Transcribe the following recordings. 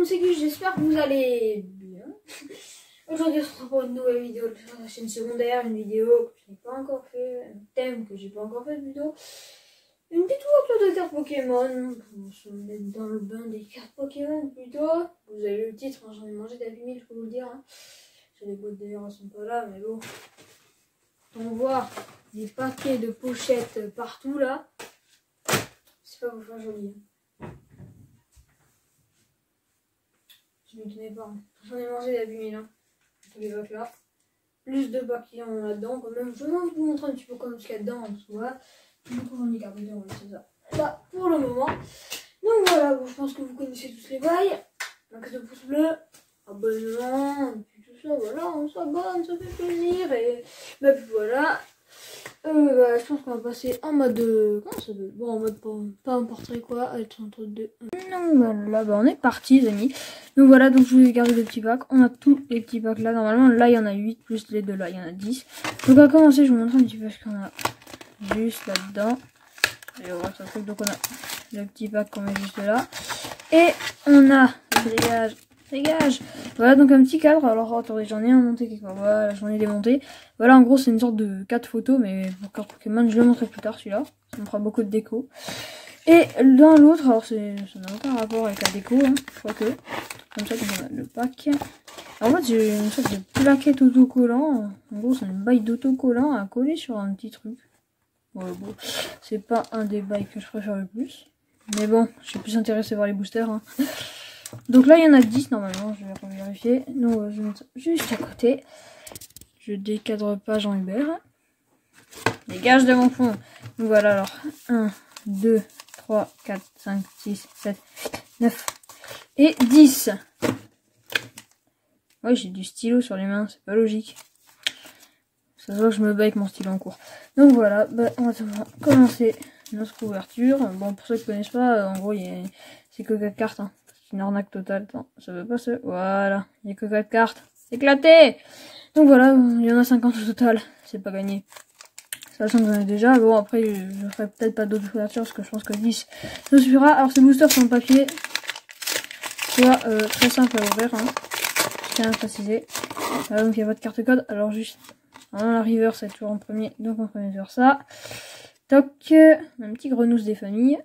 c'est que j'espère que vous allez bien. Aujourd'hui, on se retrouve pour une nouvelle vidéo sur la chaîne secondaire, une vidéo que je n'ai pas encore fait, un thème que j'ai pas encore fait plutôt. Une petite ouverture de cartes Pokémon. On se met dans le bain des cartes Pokémon plutôt. Vous avez le titre, hein, j'en ai mangé d'abîmer, je peux vous le dire. Hein. J'ai les boîtes d'ailleurs, elles sont pas là, mais bon. On voit des paquets de pochettes partout là. C'est pas pour faire joli. Je ne tenais pas. Hein. J'en ai mangé d'abîmer là. Tous les bacs là. Plus de bacs qu'il y en a là-dedans quand même. Je vais vous montrer un petit peu comme ce qu'il y a dedans. Voilà. Donc on est carboné, on va laisser ça là pour le moment. Donc voilà, bon, je pense que vous connaissez tous les bails. Donc de pouces bleus, abonnement, et puis tout ça, voilà, on s'abonne, ça fait plaisir. Et bah puis voilà. Je pense qu'on va passer en mode comment ça s'appelle, bon, en mode pas un portrait quoi, être entre deux. Donc voilà, bah on est parti les amis. Donc voilà, donc je vous ai gardé les petits packs. On a tous les petits packs là. Normalement là il y en a 8 plus les deux là, il y en a 10. Donc on va commencer, je vous montre un petit peu ce qu'on a juste là-dedans. Et on va faire truc. Donc on a le petit pack qu'on met juste là. Et on a, dégage. Voilà donc un petit cadre. Alors attendez, j'en ai un monté quelque part. Voilà, j'en ai démonté. Voilà, en gros c'est une sorte de 4 photos, mais pour carte Pokémon, je le montrerai plus tard celui-là. Ça me fera beaucoup de déco. Et dans l'autre, alors ça n'a aucun rapport avec la déco, hein, je crois que. Comme ça, on a le pack. En fait, j'ai une sorte de plaquette autocollant. En gros, c'est une baille d'autocollant à coller sur un petit truc. Ouais, bon, c'est pas un des bails que je préfère le plus. Mais bon, je suis plus intéressé par les boosters. Hein. Donc là, il y en a 10 normalement, je vais vérifier. Donc, je vais mettre ça juste à côté. Je décadre pas Jean Hubert. Dégage de mon fond. Donc voilà, alors 1, 2, 3, 4, 5, 6, 7, 8, 9 et 10. Ouais, j'ai du stylo sur les mains, c'est pas logique. Ça se voit que je me bats avec mon stylo en cours. Donc voilà, bah, on va commencer notre couverture. Bon, pour ceux qui ne connaissent pas, en gros, c'est que 4 cartes. Hein. C'est une arnaque totale. Attends, ça veut pas se... Voilà, il n'y a que 4 cartes. Éclaté. Donc voilà, il y en a 50 au total. C'est pas gagné. Sachant que j'en ai déjà. Bon, après, je ferai peut-être pas d'autres couvertures parce que je pense que 10 ça suffira. Alors, ces boosters sont en papier. Soit très simple à ouvrir. Hein. Je tiens à préciser. Voilà, donc il n'y a pas de carte code. Alors, juste... Hein, la river c'est toujours en premier, donc on peut faire ça. Toc, un petit grenousse des familles.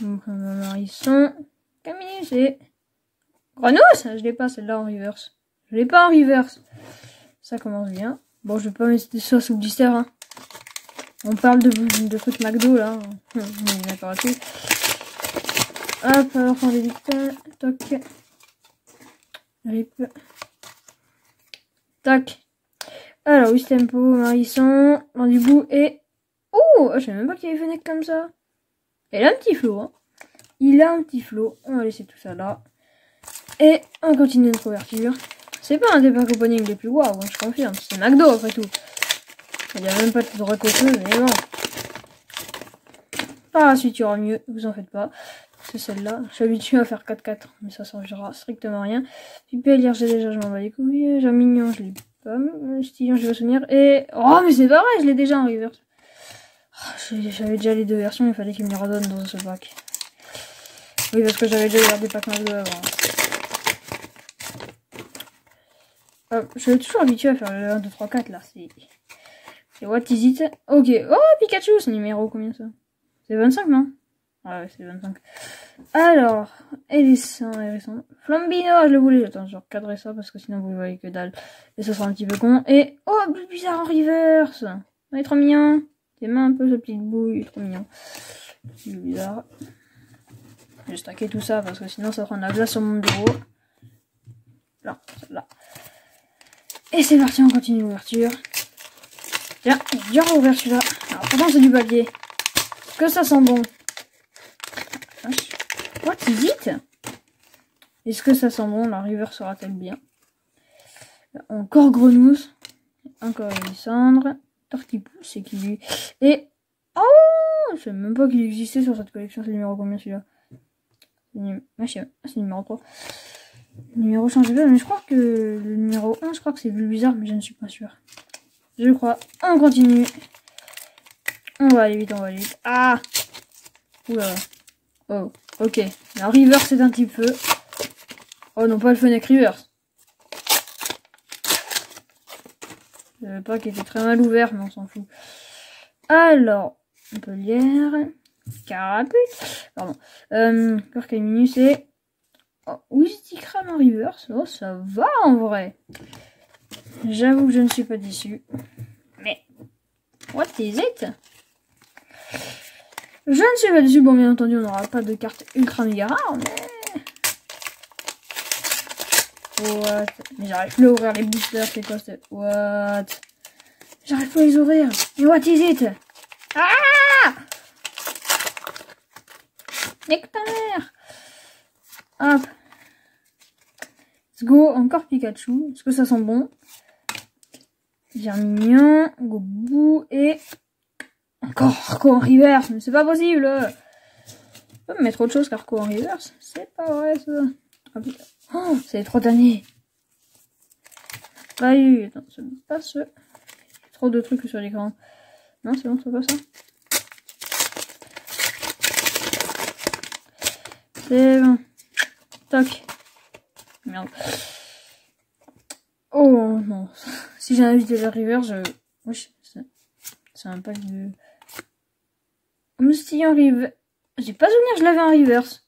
Donc on a Marisson. Camille, c'est grenousse. Je l'ai pas celle-là en reverse. Je l'ai pas en reverse. Ça commence bien. Bon, je vais pas mettre des sauces ou blister. Hein. On parle de trucs McDo là. On est d'accord là-dessus. Hop, alors on les dictons. Toc. Rip. Toc. Alors, Wistempo, Marisson, Landibou et... Oh, je savais même pas qu'il y avait Fennec comme ça. Il a un petit flot, hein. Il a un petit flot. On va laisser tout ça là. Et on continue notre couverture. C'est pas un des packs opening les plus waouh, hein, je confirme. C'est McDo après tout. Il n'y a même pas de recoteux, mais bon. Par la suite, il y aura mieux, vous en faites pas. C'est celle-là. Je suis habitué à faire 4-4, mais ça servira strictement à rien. Puis PLR, j'ai déjà, je m'en bats les couilles. Jean Mignon, je l'ai pas. Stillon, je vais souvenir. Et... Oh, mais c'est pas vrai, je l'ai déjà en reverse. Oh, j'avais déjà les deux versions, il fallait qu'il me les redonne dans ce pack. Oui, parce que j'avais déjà gardé pack McDo avant. Je suis toujours habitué à faire le 1, 2, 3, 4 là. C'est what is it? Ok. Oh, Pikachu, c'est numéro combien ça? C'est 25, non? Ah ouais, c'est 25. Alors, Hérisson. Flambino, je le voulais. Attends, je vais recadrer ça parce que sinon vous voyez que dalle. Et ça sera un petit peu con. Et, oh, plus bizarre en reverse. Il est trop mignon. Tes mains un peu, ce petit bout, il est trop mignon. C'est bizarre. Je vais stacker tout ça parce que sinon ça prend de la glace sur mon bureau. Là, là. Et c'est parti, on continue l'ouverture. Tiens, j'ai déjà rouvert celui-là. Alors, pourtant c'est du papier. Est-ce que ça sent bon? What is it? Est-ce que ça sent bon? La river sera-t-elle bien? Encore Grenousse. Encore Alessandre. Tortipou, c'est qui lui? Et... Oh! Je sais même pas qu'il existait sur cette collection. C'est le numéro combien celui-là? C'est numéro 3. Numéro changé pas, mais je crois que le numéro 1, je crois que c'est Bulbizarre, mais je ne suis pas sûre. Je crois. On continue. On va aller vite, on va aller vite. Ah! Oula. Oh, ok. La river, c'est un petit peu. Oh non, pas le Fennec Reverse. Le pack était très mal ouvert, mais on s'en fout. Alors, Montpellier, Carapuce, pardon, Corcaminus et Wistikram en reverse. Oh, ça va en vrai. J'avoue que je ne suis pas déçu. Mais, what is it? Je ne suis pas déçu. Bon, bien entendu, on n'aura pas de carte ultra méga rare, mais... What? Mais j'arrive plus à ouvrir les boosters, c'est quoi ce... What? J'arrive plus à les ouvrir. Mais what is it? Ah! Nique ta mère! Hop. Let's go. Encore Pikachu. Est-ce que ça sent bon? Germignon, Gobou et... Encore Arco en reverse, mais c'est pas possible! Je peux me mettre autre chose qu'Arco en reverse? C'est pas vrai ça! Oh putain! Oh, c'est trop d'années! Pas eu! Attends, c'est pas ce... Trop de trucs sur l'écran. Non, c'est bon, c'est pas ça. C'est bon. Toc. Merde. Oh non. Si j'ai invité la river, je... Wesh, c'est un pack de... Moustillon river. J'ai pas souvenir que je l'avais en reverse.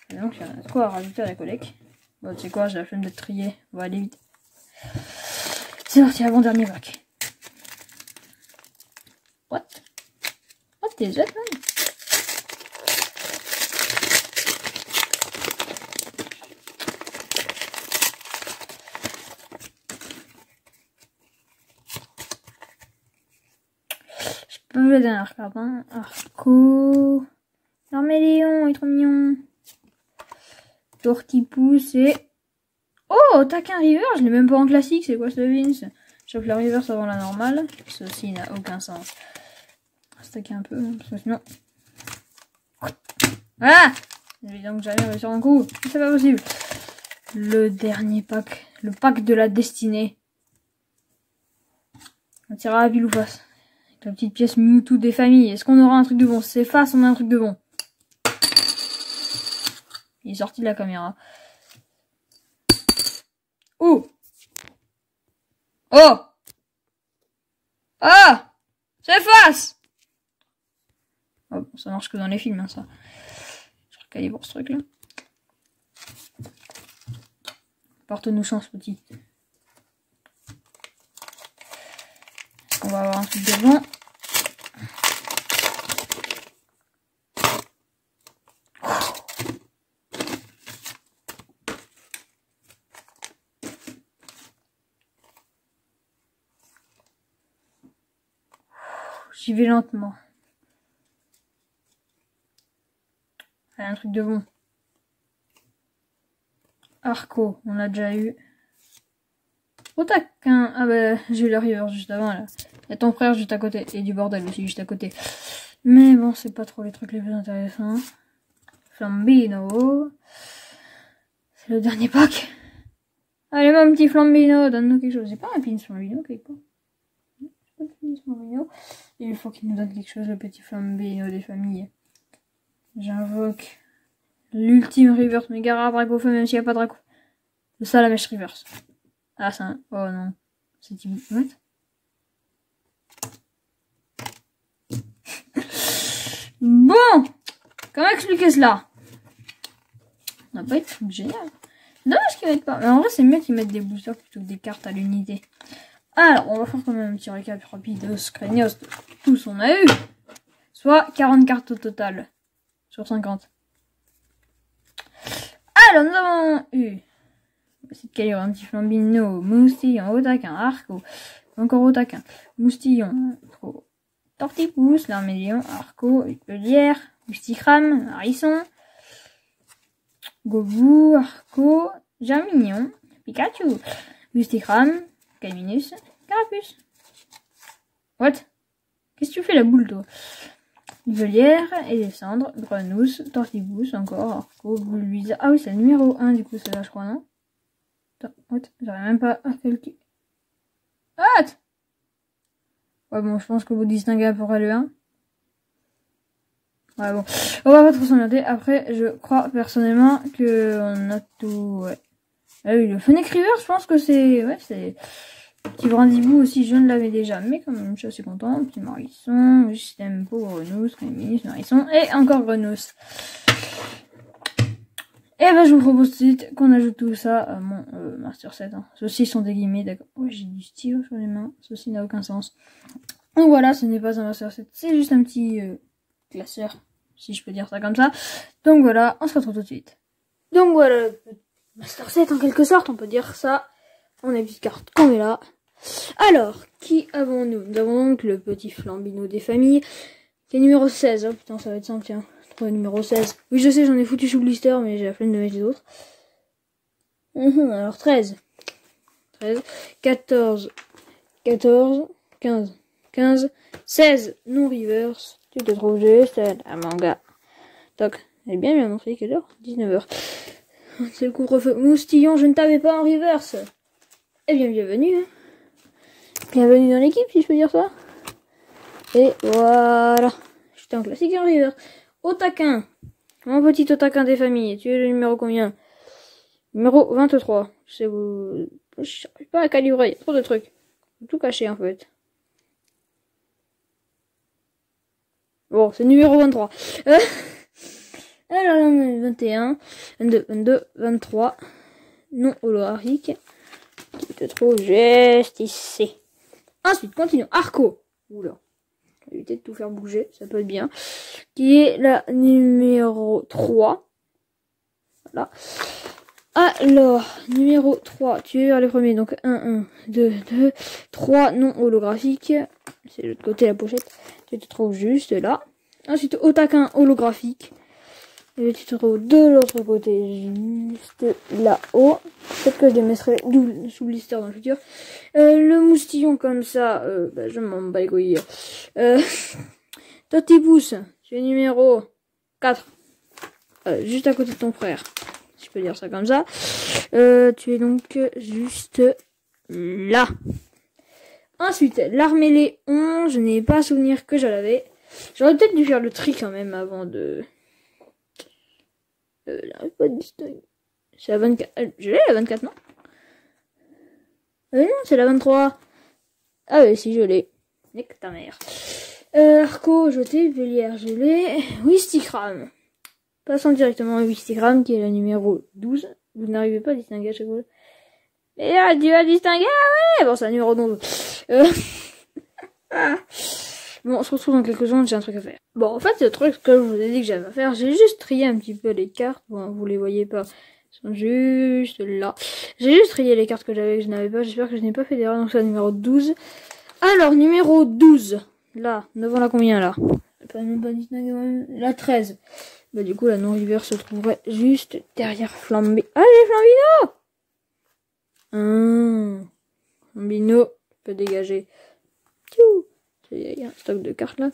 Et donc, il y a de quoi à rajouter à la collecte. Bon, tu sais quoi, j'ai la flemme de trier. On va aller vite. C'est parti, avant-dernier pack. What? Oh, t'es jet, man. Je peux la dernière carte, hein. Arco. Arméléon, il est trop mignon. Tortipousse et... Oh, taquin river, je l'ai même pas en classique, c'est quoi ce Vince? Chope la reverse avant la normale. Ceci n'a aucun sens. On va stacker un peu, parce que sinon... Ah! Évidemment que j'arrive sur un coup. C'est pas possible. Le dernier pack. Le pack de la destinée. On tirera à pile ou face. Avec la petite pièce Mewtwo des familles. Est-ce qu'on aura un truc de bon? C'est face, on a un truc de bon. Il est sorti de la caméra. Oh! Oh! Ah! C'est face! Oh, bon, ça marche que dans les films, hein, ça. Je recalibre ce truc-là. Porte-nous chance, petit. On va avoir un truc devant. J'y vais lentement. Un truc de bon. Arco, on l'a déjà eu. Au taquin. Ah bah, j'ai eu la river juste avant, là. Il y a ton frère juste à côté. Et du bordel aussi juste à côté. Mais bon, c'est pas trop les trucs les plus intéressants. Flambino. C'est le dernier pack. Allez, mon petit Flambino, donne-nous quelque chose. J'ai pas un pin Flambino quelque part. J'ai pas de pin Flambino. Il faut qu'il nous donne quelque chose, le petit Flambino des familles. J'invoque l'ultime reverse méga rare Draco feu, même s'il n'y a pas de Draco. Le Salamèche reverse. Ah, c'est un... Oh non. C'est type... What? Bon! Comment expliquer cela? On n'a pas eu de truc génial. C'est dommage qu'ils mettent pas. Mais en vrai, c'est mieux qu'ils mettent des boosters plutôt que des cartes à l'unité. Alors, on va faire quand même un petit récap rapide de Screnios, de tout ce qu'on a eu. Soit 40 cartes au total. Sur 50. Alors, nous avons eu... Cette calibre, un petit Flambino, Moustillon, Otaquin, Arco, encore Otaquin, Moustillon, Tortipousse, l'Armélion, Arco, Pellière, Mousticram, Harrison, Gobou, Arco, Germignon, Pikachu, Mousticram, Caminus, Carapuce. What? Qu'est-ce que tu fais la boule, toi? Velière, Élésandre, Grenousse, Tortipousse, encore, Arco, Bouluisa. Ah oui, c'est le numéro 1 du coup, c'est là, je crois, non? What? J'arrive même pas à calculer. What? Ouais, bon, je pense que vous distinguez à peu près le 1. Ouais, bon. On va pas trop s'emmerder. Après, je crois personnellement que on a tout, ouais. Ah oui, le Fennec River, je pense que c'est, ouais, c'est, petit brindibou aussi, je ne l'avais déjà, mais quand même, je suis assez content. Petit Marisson, système pour Grenousse, Réminis, Marisson, et encore Grenousse. Et ben, je vous propose tout de suite qu'on ajoute tout ça à mon Master 7. Hein. Ceux-ci sont des guillemets, d'accord. Oui, j'ai du stylo sur les mains. Ceci n'a aucun sens. Donc voilà, ce n'est pas un Master 7, c'est juste un petit classeur, si je peux dire ça comme ça. Donc voilà, on se retrouve tout de suite. Donc voilà, le Master 7 en quelque sorte, on peut dire ça. On a une petite carte qu'on met là. Alors, qui avons-nous? Nous avons donc le petit Flambino des familles, qui est numéro 16. Oh putain, ça va être simple, tiens. Numéro 16. Oui, je sais, j'en ai foutu sous blister, mais j'ai la flemme de mettre les autres. Alors, 13. 13. 14. 14. 15. 15. 16. Non reverse. Tu te trouves juste la manga. Toc. Elle est bien montré quelle heure? 19h. C'est le couvre-feu. Moustillon, je ne t'avais pas en reverse. Eh bien, bienvenue. Hein. Bienvenue dans l'équipe, si je peux dire ça. Et voilà. J'étais en classique et en reverse. Otaquin. Mon petit Otaquin des familles. Tu es le numéro combien? Numéro 23. Je n'arrive pas à calibrer. Il y a trop de trucs. Tout caché en fait. Bon, c'est numéro 23. Alors, 21, 22, 22, 23. Non holographique. Qui te trouve juste ici. Ensuite, continuons. Arco. Oula. Éviter de tout faire bouger, ça peut être bien. Qui est la numéro 3. Voilà. Alors, numéro 3, tu es vers les premiers. Donc 1, 1, 2, 2, 3 non holographiques. C'est de l'autre côté la pochette. Tu te trouves juste là. Ensuite, Otaquin holographique. Et tu te trouves de l'autre côté, juste là-haut. Peut-être que je les mettrai sous blister dans le futur. Le moustillon comme ça, bah, je m'en bats les couilles. Totipousse, tu es numéro 4. Juste à côté de ton frère. Si je peux dire ça comme ça. Tu es donc juste là. Ensuite, l'armélé 11, je n'ai pas souvenir que je l'avais. J'aurais peut-être dû faire le tri quand même avant de... pas de distinguer. C'est la 24. Je l'ai la 24, non? Non, c'est la 23. Ah oui, si, je l'ai. Nique ta mère. Arco, jeté, Vélière, je l'ai. Wistikram. Passons directement à Wistikram, qui est la numéro 12. Vous n'arrivez pas à distinguer à chaque fois. Mais là, tu as distingué, ah ouais! Bon, c'est la numéro 12. Bon, on se retrouve dans quelques secondes, j'ai un truc à faire. Bon, en fait, le truc que je vous ai dit que j'avais à faire, j'ai juste trié un petit peu les cartes. Bon, vous les voyez pas. Elles sont juste là. J'ai juste trié les cartes que j'avais que je n'avais pas. J'espère que je n'ai pas fait d'erreur. Donc, c'est la numéro 12. Alors, numéro 12. Là, devant la combien, là? Même pas distingué, même. La 13. Bah, du coup, la non-river se trouverait juste derrière Flambé. Allez, Flambino! Flambino peut dégager. Tchou! Il y a un stock de cartes là.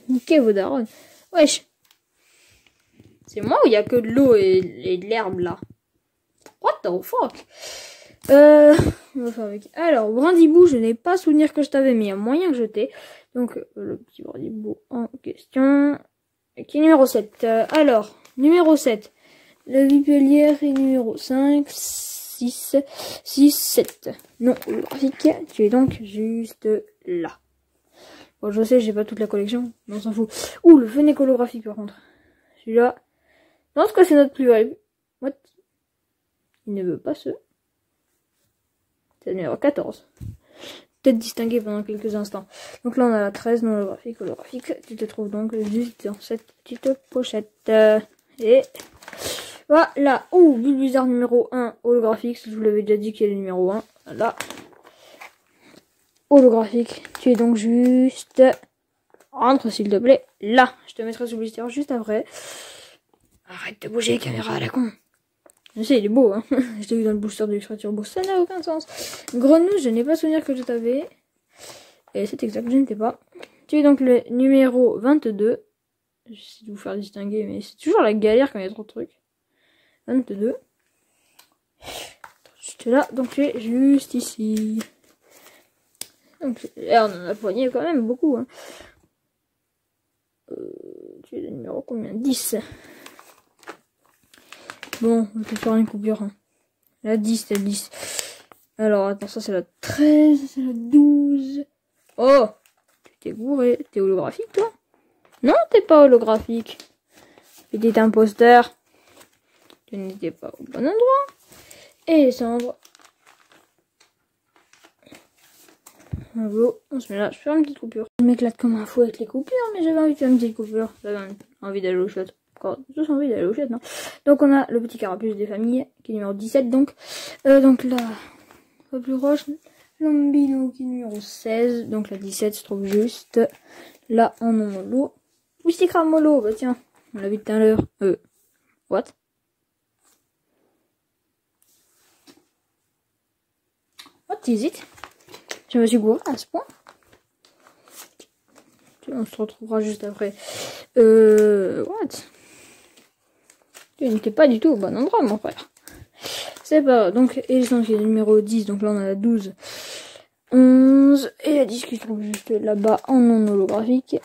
Niquez vos darons. Wesh. C'est moi ou il y a que de l'eau et de l'herbe là? What the fuck? On va faire avec. Alors, brindibou, je n'ai pas souvenir que je t'avais mis. Il y a moyen que je t'ai. Donc, le petit brindibou en question. Qui est numéro 7. Alors, numéro 7. La vipelière est numéro 5, 6, 6, 7. Non, graphique. Tu es donc juste là. Bon, je sais, j'ai pas toute la collection, mais on s'en fout. Ouh, le Fennec holographique, par contre. Celui-là. Non, en tout cas, c'est notre plus-value. What? Il ne veut pas ce. C'est le numéro 14. Peut-être distingué pendant quelques instants. Donc là, on a la 13, non holographique, holographique. Tu te trouves donc juste dans cette petite pochette. Et voilà. Ouh, Bulbizarre numéro 1, holographique. Je vous l'avais déjà dit qu'il est le numéro 1. Là. Holographique. Tu es donc juste... Rentre, s'il te plaît. Là. Je te mettrai sous blister juste après. Arrête de bouger, caméra à la con. Je sais, il est beau, hein. Je t'ai vu dans le booster de l'Extra Turbo. Ça n'a aucun sens. Grenouille, je n'ai pas souvenir que je t'avais. Et c'est exact, je n'étais pas. Tu es donc le numéro 22. J'essaie de vous faire distinguer, mais c'est toujours la galère quand il y a trop de trucs. 22. Juste là. Donc tu es juste ici. Donc, on en a poigné quand même beaucoup. Hein. tu es le numéro combien? 10. Bon, on peut faire une coupure. Hein. La 10, c'est la 10. Alors, attends, ça c'est la 13, c'est la 12. Oh, tu t'es gouré. T'es holographique, toi? Non, t'es pas holographique. Petit imposteur. Tu n'étais pas au bon endroit. Et les cendres. Bravo, on se met là, je fais une petite coupure. Je m'éclate comme un fou avec les coupures, mais j'avais envie de faire une petite coupure. J'avais envie d'aller aux chiottes. Encore tous envie d'aller aux chiottes, non? Donc on a le petit carapuce des familles, qui est numéro 17, donc là, la plus proche, Lambino qui est numéro 16, donc la 17 se trouve juste là en non mollo. Wistikramolo, bah tiens, on l'a vu tout à l'heure. What? What is it? Je me suis gouré à ce point. On se retrouvera juste après. What? Tu n'étais pas du tout au bon endroit, mon frère. C'est pas grave. Donc, et donc, il y a le numéro 10. Donc là, on a la 12, 11. Et la 10 qui se trouve juste là-bas en non holographique.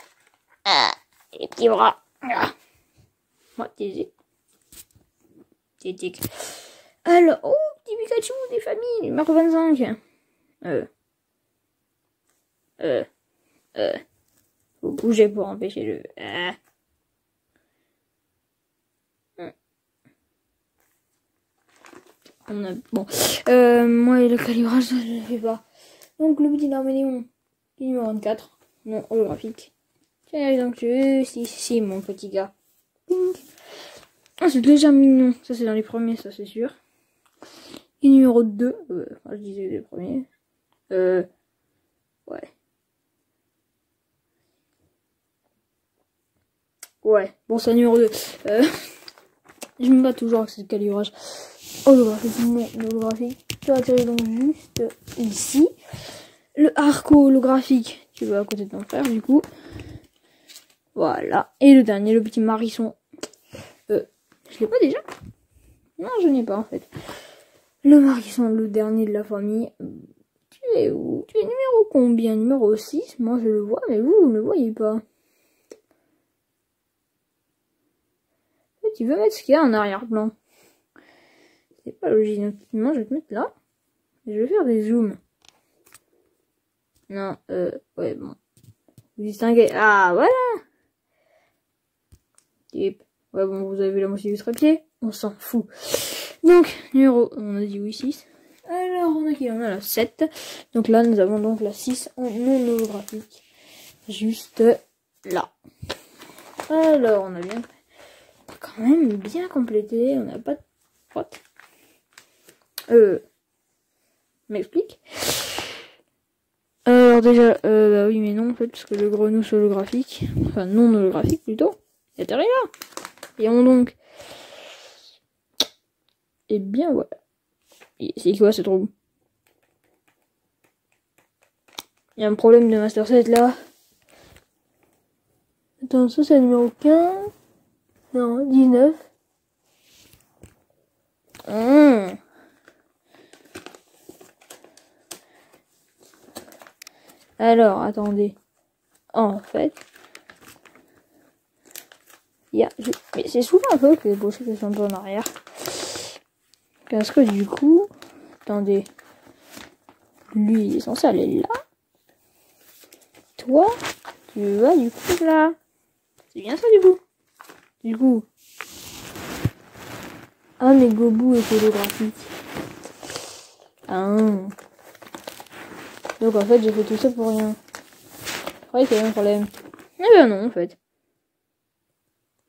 Ah, les petits bras. Ah. What is it? Tic. Alors, oh, petit Pikachu des familles, numéro 25. Faut bouger pour empêcher le... On a... Bon. Moi et le calibrage, je ne le fais pas. Donc le petit Darméléon, qui est numéro 24. Non, holographique. Tiens, donc juste ici, mon petit gars. Ah, c'est déjà mignon. Ça, c'est dans les premiers, ça, c'est sûr. Et numéro 2. Je disais les premiers. Ouais. Ouais, bon, c'est numéro 2. Je me bats toujours avec ce calibrage holographique. Non, holographique. Tu atterris donc juste ici. Le arco holographique, tu vas à côté de ton frère, du coup. Voilà. Et le dernier, le petit Marisson. Je l'ai pas déjà? Non, je n'ai pas, en fait. Le Marisson, le dernier de la famille. Tu es où? Tu es numéro combien? Numéro 6? Moi, je le vois, mais vous ne le voyez pas. Tu veux mettre ce qu'il y a en arrière-plan. C'est pas logique. Moi, je vais te mettre là. Et je vais faire des zooms. Non, ouais, bon. Vous distinguez. Ah, voilà. Yep. Ouais, bon, vous avez vu la moitié du trépied. On s'en fout. Donc, numéro, on a dit oui, 6. Alors, on a qui? On a la 7. Donc là, nous avons donc la 6 en non holographique. Juste là. Alors, on a bien... quand même bien complété. On n'a pas de... What? M'explique. Alors déjà, bah oui mais non en fait, parce que le grenouille holographique, enfin non holographique plutôt, il atterrit là. Et on donc... Et bien voilà. C'est quoi ce trou? Il y a un problème de Master 7 là. Attends, ça c'est le numéro 15. Non, 19. Alors, attendez. En fait, il y a... Mais c'est souvent un peu que les pochettes sont un peu en arrière. Parce que du coup... Attendez. Lui, il est censé aller là. Toi, tu vas du coup là. C'est bien ça du coup. Du coup... Ah, mais Gobu est holographique. Ah. Donc en fait, j'ai fait tout ça pour rien. Je croyais qu'il y avait un problème. Eh ben non, en fait.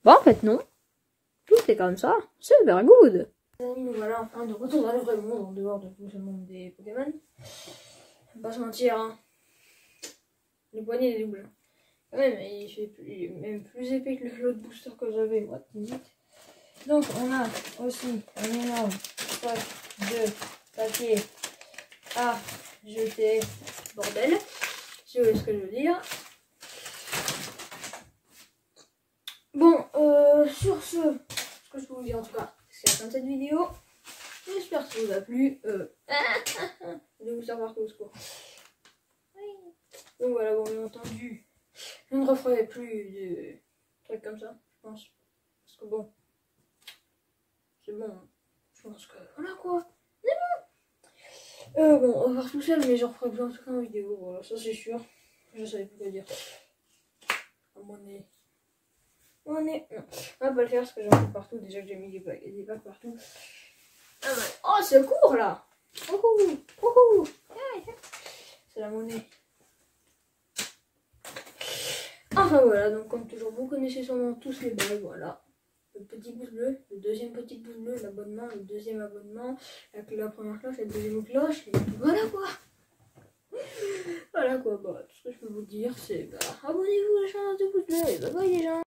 Bon, en fait, non. Tout est comme ça. C'est very good. Les amis, nous voilà enfin de retour dans le vrai monde, en dehors de tout ce monde des Pokémon. Faut pas se mentir, hein. Le poignet est double. Quand même, il est même plus épais que l'autre booster que j'avais. What is it? Donc, on a aussi un énorme sac de papier à jeter. Bordel. Si vous voyez ce que je veux dire. Bon, sur ce que je peux vous dire en tout cas, c'est la fin de cette vidéo. J'espère que ça vous a plu. De vous savoir au secours. Donc voilà, bon, bien entendu, je ne referai plus de truc comme ça, je pense. Parce que bon, c'est bon. Je pense que voilà quoi. C'est bon. Bon, on va faire tout seul, mais j'en ferai plein de trucs en vidéo. Voilà, ça c'est sûr. Je savais plus quoi dire. À mon nez. Mon nez. Non, on va pas le faire parce que j'en fais partout. Déjà que j'ai mis des bacs partout. Ah ouais. Oh, c'est court là. Coucou. C'est la monnaie. Enfin voilà, donc comme toujours, vous connaissez sûrement tous les bails, voilà. Le petit pouce bleu, le deuxième petit pouce bleu, l'abonnement, le deuxième abonnement, la première cloche, la deuxième cloche, et voilà quoi. Voilà quoi, bah, tout ce que je peux vous dire, c'est bah, abonnez-vous à la chaîne de pouce bleu, et bye bye les gens.